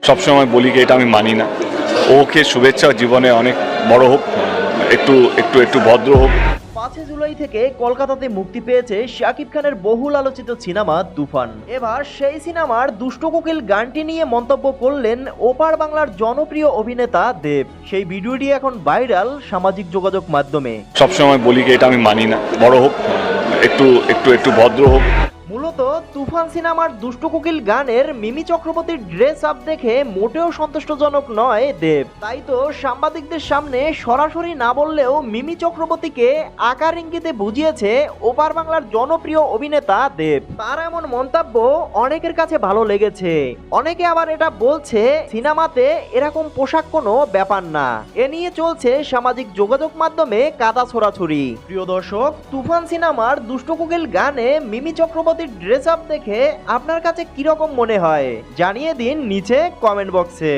সবসময় বলি কি এটা আমি মানি না। ওকে শুভেচ্ছা, জীবনে অনেক বড় হোক, একটু একটু একটু ভদ্র হোক। 5 জুলাই থেকে কলকাতাতে মুক্তি পেয়েছে শাকিব খানের বহুল আলোচিত সিনেমা তুফান। এবার সেই সিনেমার দুষ্ট কোকিল গানটি নিয়ে মন্তব্য করলেন ওপার বাংলার জনপ্রিয় অভিনেতা দেব। সেই ভিডিওটি এখন ভাইরাল সামাজিক যোগাযোগ মাধ্যমে। সবসময় বলি কি এটা আমি মানি না, বড় হোক, একটু একটু একটু ভদ্র হোক। মূলত তুফান সিনেমার দুষ্ট কোকিল গানের মিমি চক্রবর্তীর ড্রেস আপ দেখে মোটেও সন্তুষ্টজনক নয় দেব। তাই তো সাংবাদিকদের সামনে সরাসরি না বললেও মিমি চক্রবর্তীকে আকার ইঙ্গিতে বুঝিয়েছে ওপার বাংলার জনপ্রিয় অভিনেতা দেব। তার এমন মন্তব্য অনেকের কাছে ভালো লেগেছে। অনেকে আবার এটা বলছে সিনেমাতে এরকম পোশাক কোনো ব্যাপার না। এ নিয়ে চলছে সামাজিক যোগাযোগ মাধ্যমে কাদা ছোড়াছুড়ি। প্রিয় দর্শক, তুফান সিনেমার দুষ্ট কোকিল গানে মিমি চক্রবর্তী ড্রেস আপ দেখে আপনার কাছে কিরকম মনে হয় জানিয়ে দিন নিচে কমেন্ট বক্সে।